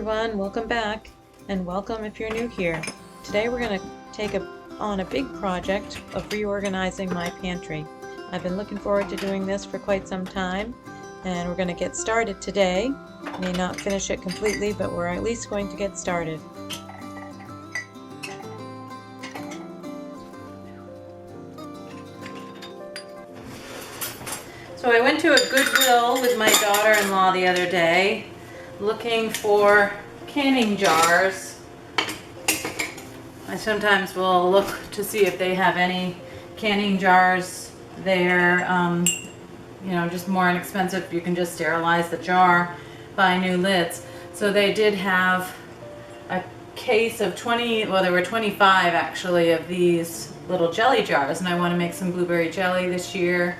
everyone, welcome back, and welcome if you're new here. Today we're going to take on a big project of reorganizing my pantry. I've been looking forward to doing this for quite some time, and we're going to get started today. May not finish it completely, but we're at least going to get started. So I went to a Goodwill with my daughter-in-law the other day looking for canning jars. I sometimes will look to see if they have any canning jars there, just more inexpensive. You can just sterilize the jar, buy new lids. So they did have a case of 20, well there were 25 actually of these little jelly jars, and I want to make some blueberry jelly this year.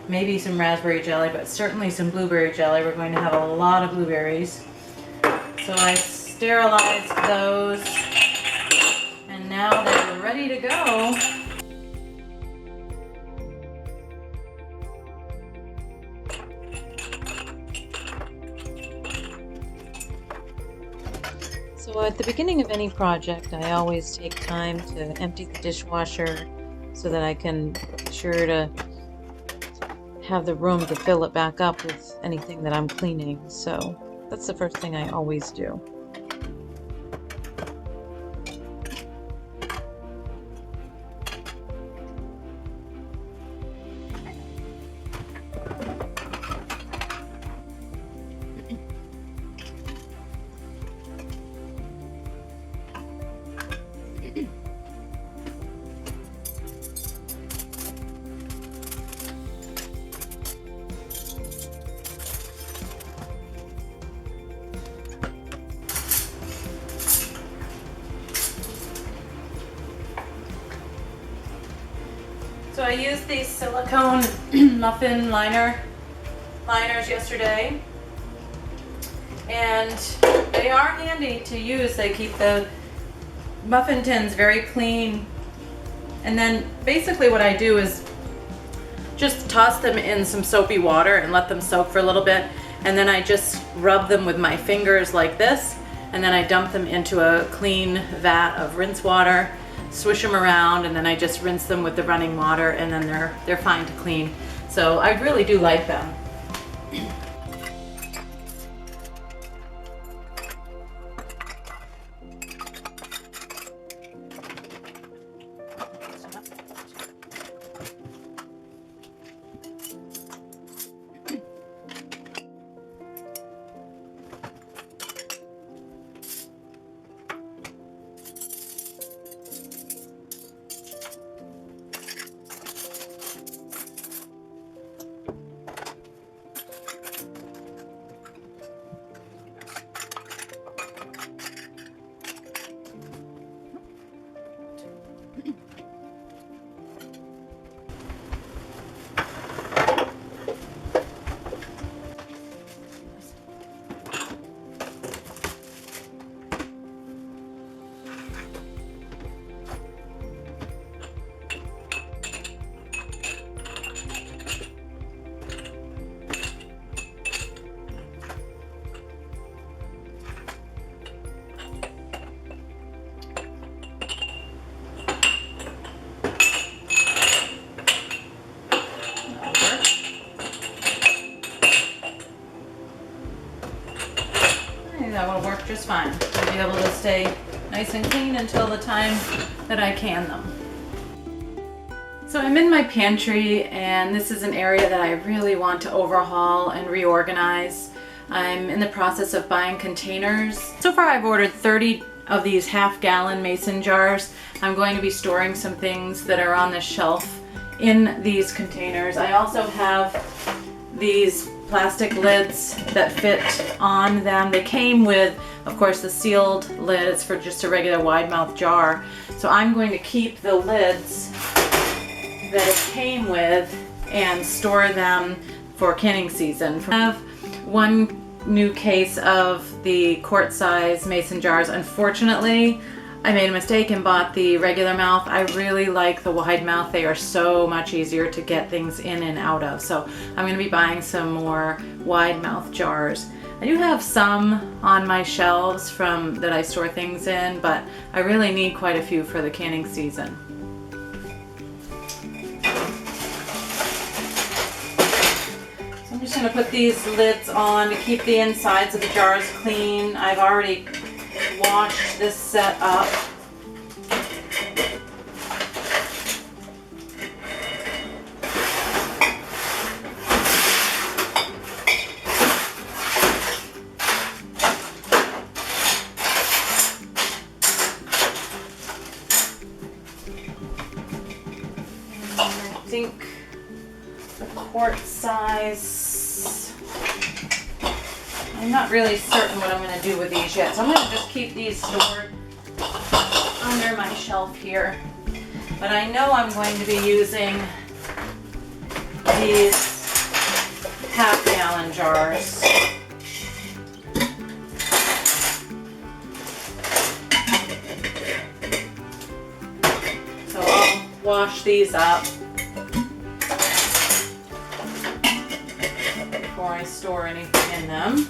Maybe some raspberry jelly, but certainly some blueberry jelly. We're going to have a lot of blueberries. So I sterilized those, and now they're ready to go. So at the beginning of any project, I always take time to empty the dishwasher so that I can be sure to have the room to fill it back up with anything that I'm cleaning. So that's the first thing I always do. So I used these silicone muffin liners yesterday, and they are handy to use. They keep the muffin tins very clean. And then basically what I do is just toss them in some soapy water and let them soak for a little bit, and then I just rub them with my fingers like this, and then I dump them into a clean vat of rinse water, swish them around, and then I just rinse them with the running water, and then they're fine to clean. So I really do like them. That will work just fine. I'll be able to stay nice and clean until the time that I can them. So I'm in my pantry, and this is an area that I really want to overhaul and reorganize. I'm in the process of buying containers. So far I've ordered 30 of these half-gallon mason jars. I'm going to be storing some things that are on the shelf in these containers. I also have these plastic lids that fit on them. They came with, of course, the sealed lid. It's for just a regular wide mouth jar. So I'm going to keep the lids that it came with and store them for canning season. I have one new case of the quart size mason jars. Unfortunately, I made a mistake and bought the regular mouth. I really like the wide mouth. They are so much easier to get things in and out of. So I'm going to be buying some more wide mouth jars. I do have some on my shelves from that I store things in, but I really need quite a few for the canning season. So I'm just going to put these lids on to keep the insides of the jars clean. I've already washed this set up. I think the quart size, I'm not really certain what I'm going to do with these yet, so I'm going to just keep these stored under my shelf here. But I know I'm going to be using these half-gallon jars. So I'll wash these up before I store anything in them.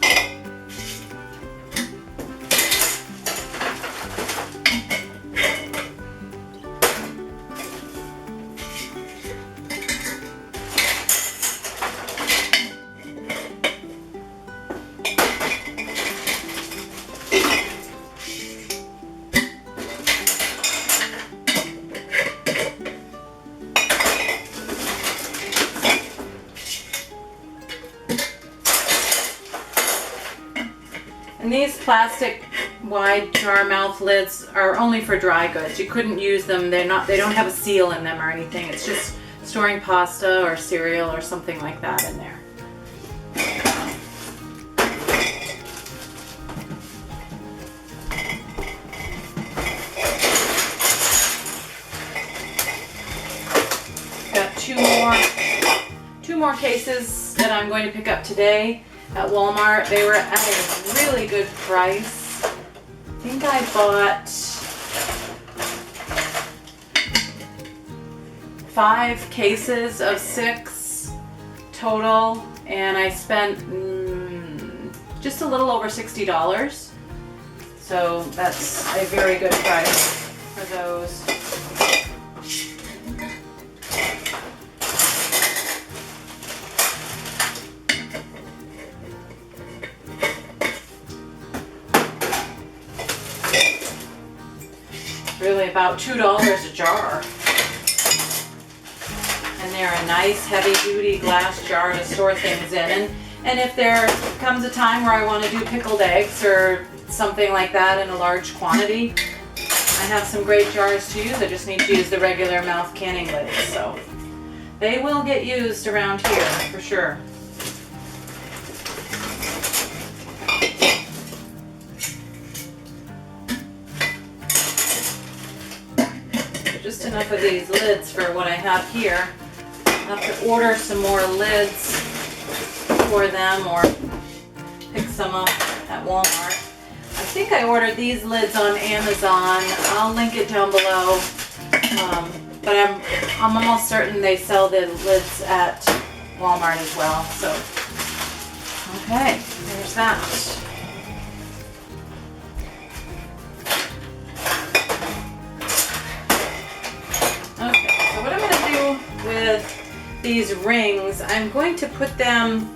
And these plastic wide jar mouth lids are only for dry goods. You couldn't use them. They don't have a seal in them or anything. It's just storing pasta or cereal or something like that in there. Got two more cases that I'm going to pick up today at Walmart. They were at a really good price. I think I bought 5 cases of 6 total, and I spent just a little over $60. So that's a very good price for those. Really about $2 a jar. And they're a nice heavy-duty glass jar to store things in. And if there comes a time where I want to do pickled eggs or something like that in a large quantity, I have some great jars to use. I just need to use the regular mouth canning lids. So they will get used around here for sure. Just enough of these lids for what I have here. I'll have to order some more lids for them or pick some up at Walmart. I think I ordered these lids on Amazon. I'll link it down below. But I'm almost certain they sell the lids at Walmart as well. So, okay, there's that. With these rings, I'm going to put them,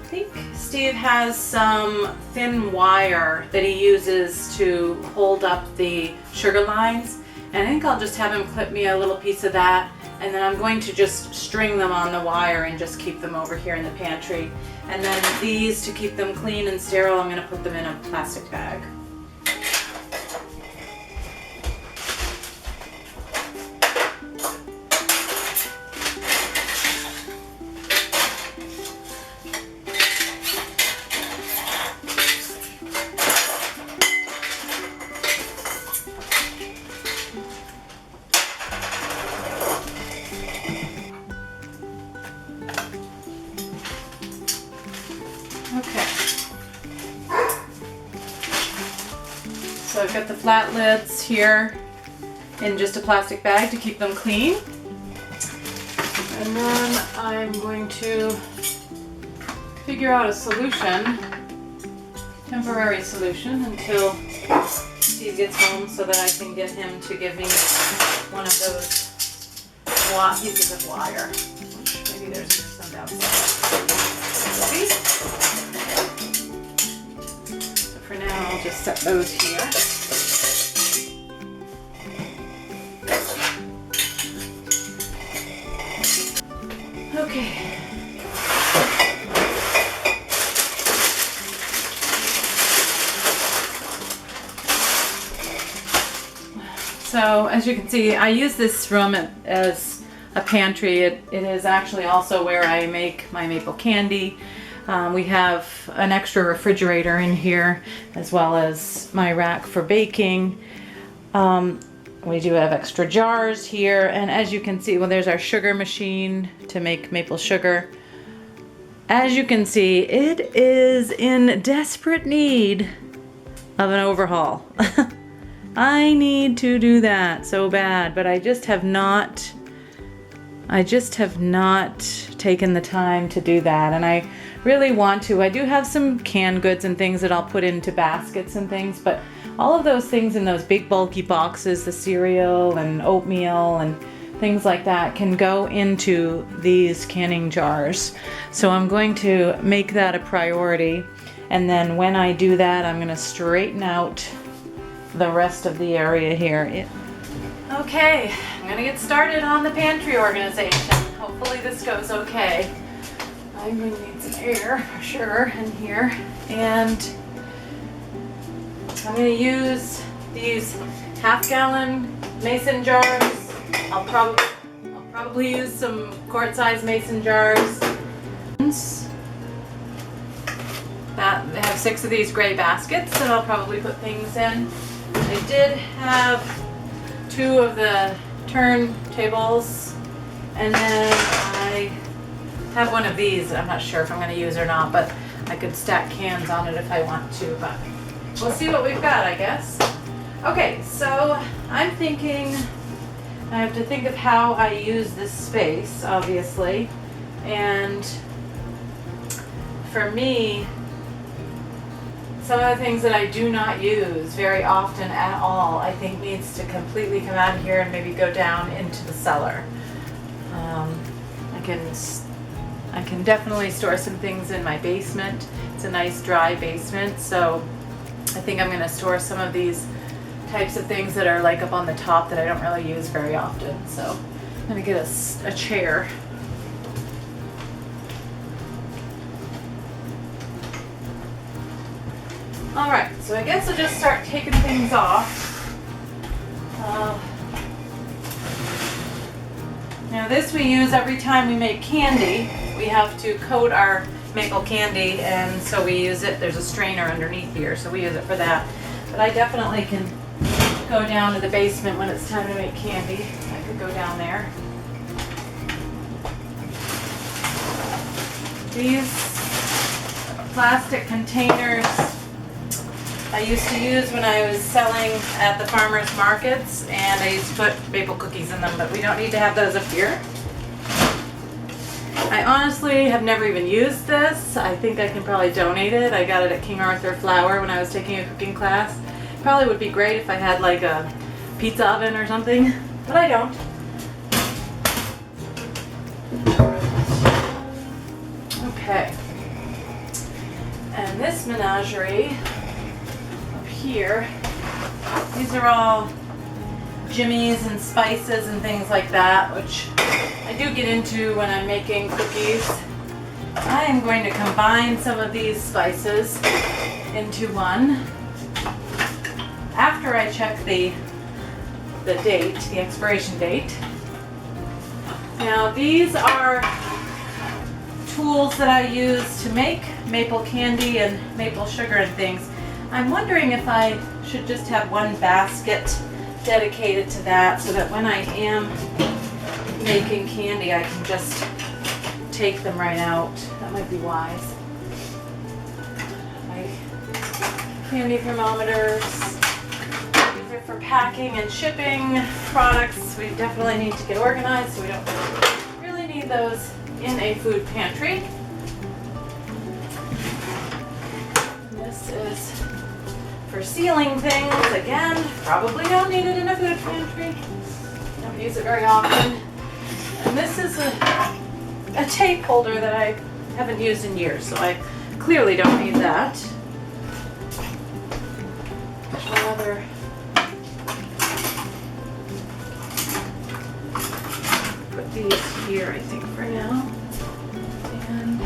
I think Steve has some thin wire that he uses to hold up the sugar lines, and I think I'll just have him clip me a little piece of that, and then I'm going to just string them on the wire and just keep them over here in the pantry. And then these, to keep them clean and sterile, I'm going to put them in a plastic bag. Okay, so I've got the flat lids here in just a plastic bag to keep them clean. And then I'm going to figure out a solution temporary solution until Steve gets home so that I can get him to give me one of those pieces of wire. Maybe there's some downstairs. See? So for now, I'll just set those here. Okay. So as you can see, I use this room as a pantry. It is actually also where I make my maple candy. We have an extra refrigerator in here, as well as my rack for baking. We do have extra jars here, and as you can see, well, there's our sugar machine to make maple sugar. As you can see, it is in desperate need of an overhaul. I need to do that so bad, but I just have not taken the time to do that, and I really want to. I do have some canned goods and things that I'll put into baskets and things, but all of those things in those big bulky boxes, the cereal and oatmeal and things like that, can go into these canning jars. So I'm going to make that a priority, and then when I do that, I'm going to straighten out the rest of the area here. Okay, I'm gonna get started on the pantry organization. Hopefully this goes okay. I'm going to need some air for sure in here, and I'm going to use these half-gallon mason jars. I'll probably use some quart-size mason jars. That they have 6 of these gray baskets that I'll probably put things in. I did have 2 of the turntables, and then I have one of these. I'm not sure if I'm going to use or not, but I could stack cans on it if I want to, but we'll see what we've got, I guess. Okay, so I'm thinking I have to think of how I use this space, obviously, and for me, some of the things that I do not use very often at all, I think needs to completely come out of here and maybe go down into the cellar. I can definitely store some things in my basement. It's a nice dry basement, so I think I'm going to store some of these types of things that are like up on the top that I don't really use very often. So I'm going to get a chair. Alright, so I guess I'll just start taking things off. Now this we use every time we make candy. We have to coat our maple candy, and so we use it. There's a strainer underneath here, so we use it for that. But I definitely can go down to the basement when it's time to make candy. I could go down there. These plastic containers I used to use when I was selling at the farmers markets, and I used to put maple cookies in them, but we don't need to have those up here. I honestly have never even used this. I think I can probably donate it. I got it at King Arthur Flour when I was taking a cooking class. Probably would be great if I had like a pizza oven or something, but I don't. Okay. And this menagerie here, these are all jimmies and spices and things like that, which I do get into when I'm making cookies. I am going to combine some of these spices into one after I check the date, the expiration date. Now these are tools that I use to make maple candy and maple sugar and things. I'm wondering if I should just have one basket dedicated to that, so that when I am making candy I can just take them right out. That might be wise. My candy thermometers. These are for packing and shipping products. We definitely need to get organized, so we don't really need those in a food pantry. This is for sealing things. Again, probably don't need it in a food pantry. Don't use it very often. And this is a tape holder that I haven't used in years, so I clearly don't need that. Another put these here, I think, for now. And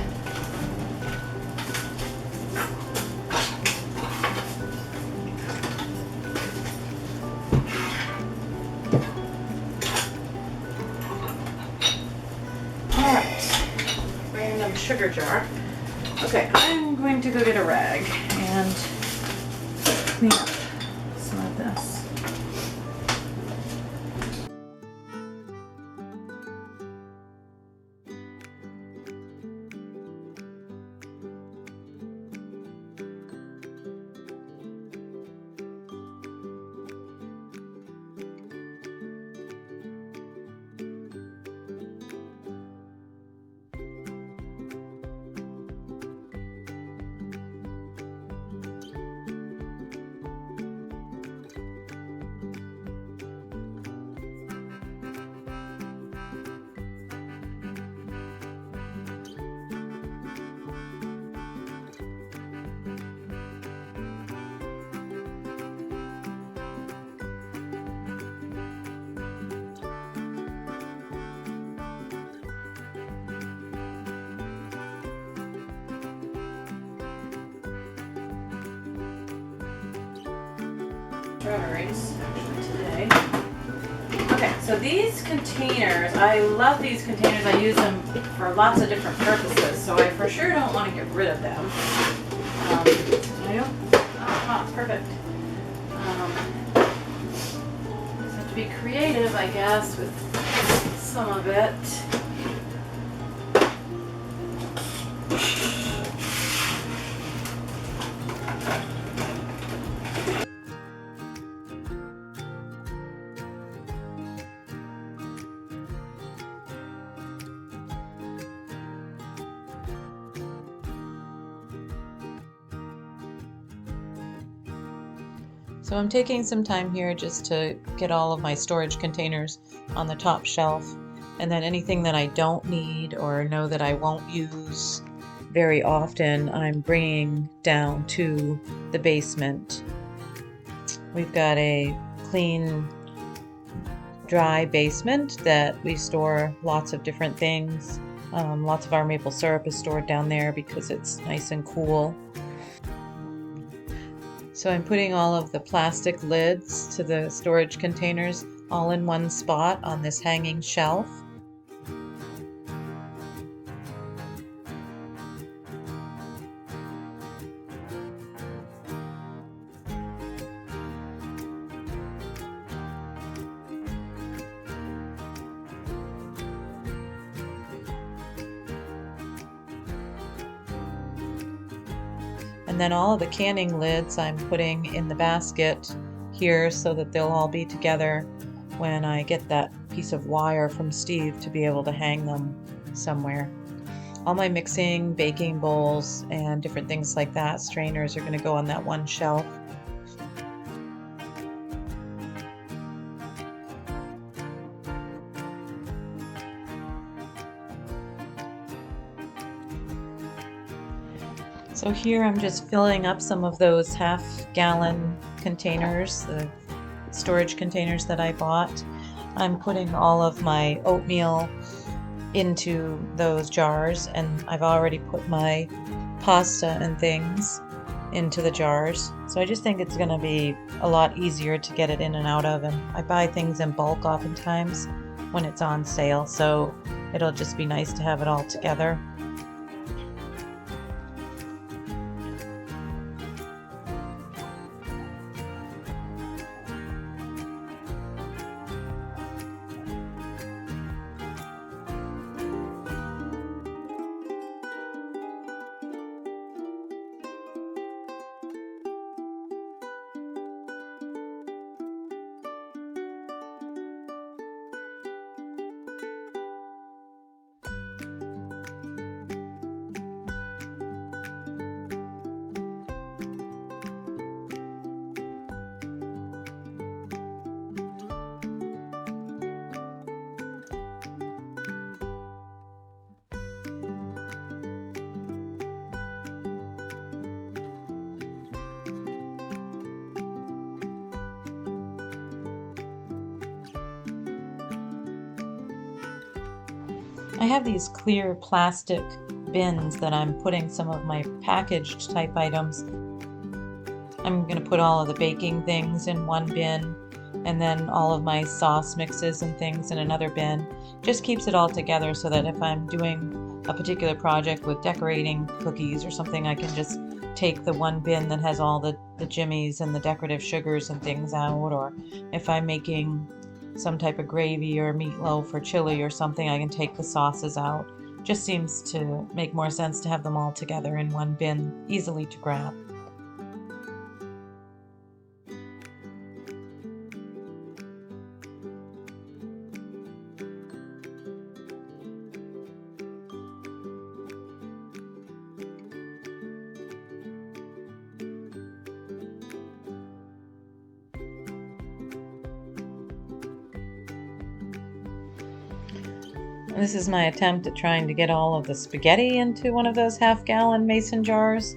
all right, random sugar jar. Okay, I'm going to go get a rag and clean up some of this. Strawberries actually today. Okay, so these containers, I love these containers. I use them for lots of different purposes, so I for sure don't want to get rid of them. Perfect. Just have to be creative, I guess, with some of it. So I'm taking some time here just to get all of my storage containers on the top shelf, and then anything that I don't need or know that I won't use very often, I'm bringing down to the basement. We've got a clean, dry basement that we store lots of different things. Lots of our maple syrup is stored down there because it's nice and cool. So I'm putting all of the plastic lids to the storage containers all in one spot on this hanging shelf. And then all of the canning lids I'm putting in the basket here so that they'll all be together when I get that piece of wire from Steve to be able to hang them somewhere. All my mixing, baking bowls, and different things like that, strainers, are going to go on that one shelf. So here I'm just filling up some of those half-gallon containers, the storage containers that I bought. I'm putting all of my oatmeal into those jars, and I've already put my pasta and things into the jars. So I just think it's going to be a lot easier to get it in and out of, and I buy things in bulk oftentimes when it's on sale, so it'll just be nice to have it all together. I have these clear plastic bins that I'm putting some of my packaged type items. I'm going to put all of the baking things in one bin, and then all of my sauce mixes and things in another bin. Just keeps it all together so that if I'm doing a particular project with decorating cookies or something, I can just take the one bin that has all the jimmies and the decorative sugars and things out, or if I'm making some type of gravy or meatloaf or chili or something, I can take the sauces out. Just seems to make more sense to have them all together in one bin, easily to grab. This is my attempt at trying to get all of the spaghetti into one of those half-gallon mason jars.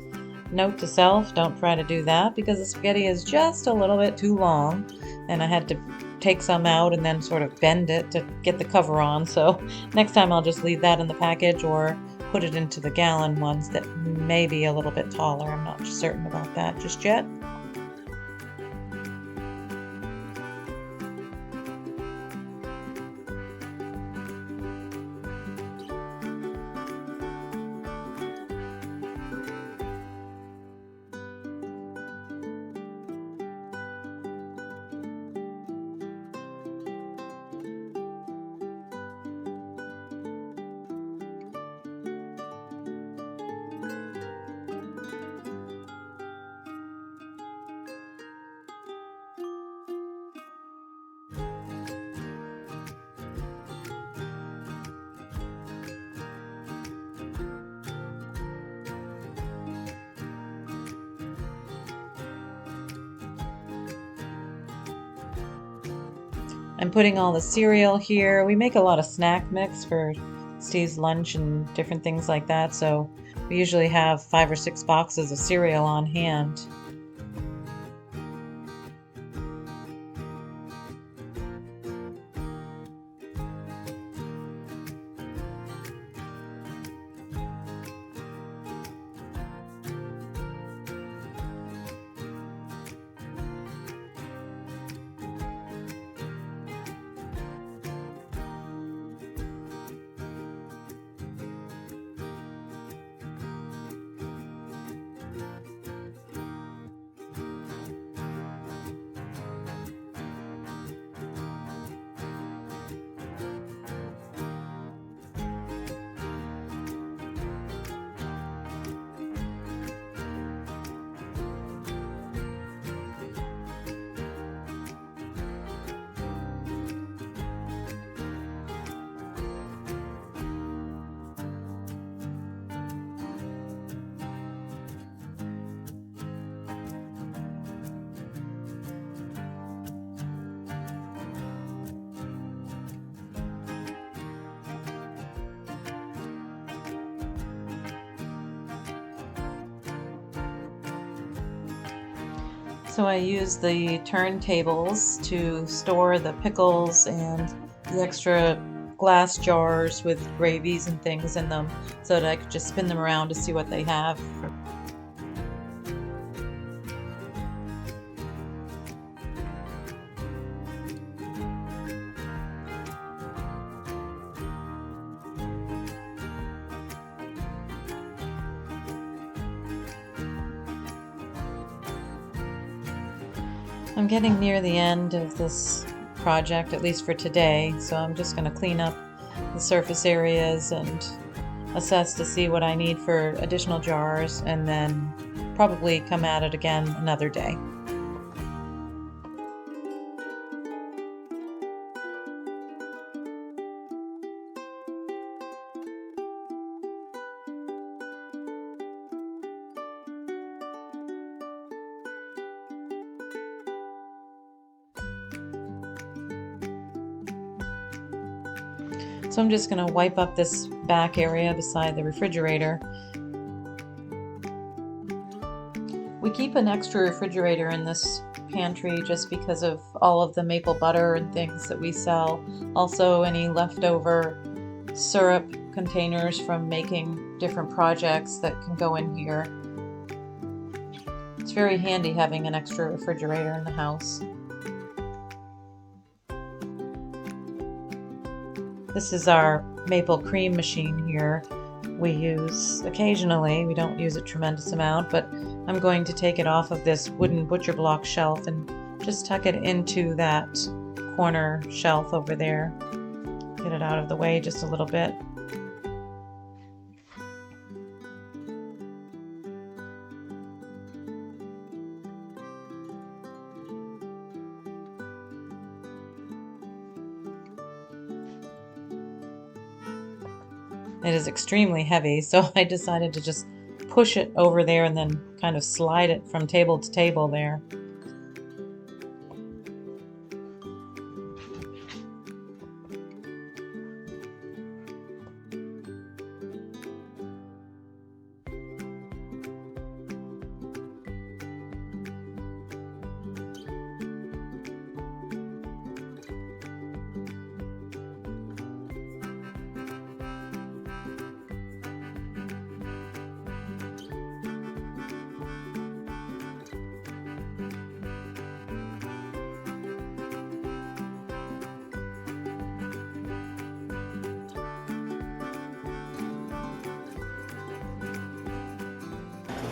Note to self, don't try to do that because the spaghetti is just a little bit too long, and I had to take some out and then sort of bend it to get the cover on. So next time I'll just leave that in the package or put it into the gallon ones that may be a little bit taller. I'm not certain about that just yet. I'm putting all the cereal here. We make a lot of snack mix for Steve's lunch and different things like that, so we usually have 5 or 6 boxes of cereal on hand. So I use the turntables to store the pickles and the extra glass jars with gravies and things in them so that I could just spin them around to see what they have. I'm getting near the end of this project, at least for today, so I'm just going to clean up the surface areas and assess to see what I need for additional jars, and then probably come at it again another day. So I'm just going to wipe up this back area beside the refrigerator. We keep an extra refrigerator in this pantry just because of all of the maple butter and things that we sell. Also any leftover syrup containers from making different projects that can go in here. It's very handy having an extra refrigerator in the house. This is our maple cream machine here. We use occasionally, we don't use a tremendous amount, but I'm going to take it off of this wooden butcher block shelf and just tuck it into that corner shelf over there. Get it out of the way just a little bit. It is extremely heavy, so I decided to just push it over there and then kind of slide it from table to table there.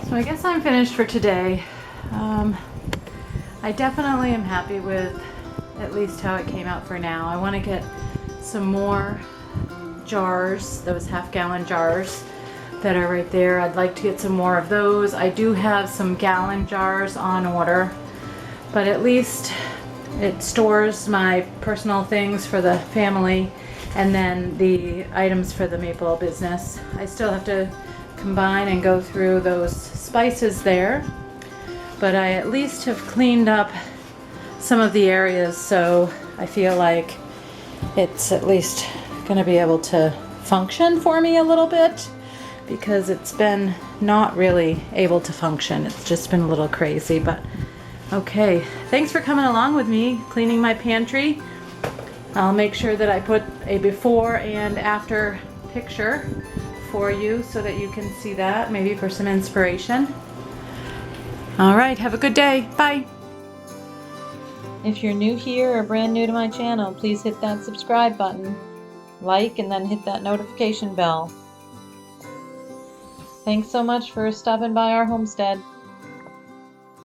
So I guess I'm finished for today. I definitely am happy with at least how it came out for now. I want to get some more jars, those half-gallon jars that are right there. I'd like to get some more of those. I do have some gallon jars on order, but at least it stores my personal things for the family and then the items for the maple business. I still have to combine and go through those spices there, but I at least have cleaned up some of the areas, so I feel like it's at least going to be able to function for me a little bit, because it's been not really able to function. It's just been a little crazy, but okay. Thanks for coming along with me cleaning my pantry. I'll make sure that I put a before and after picture for you so that you can see that, maybe for some inspiration. All right, have a good day. Bye. If you're new here or brand new to my channel, please hit that subscribe button, like, and then hit that notification bell. Thanks so much for stopping by our homestead.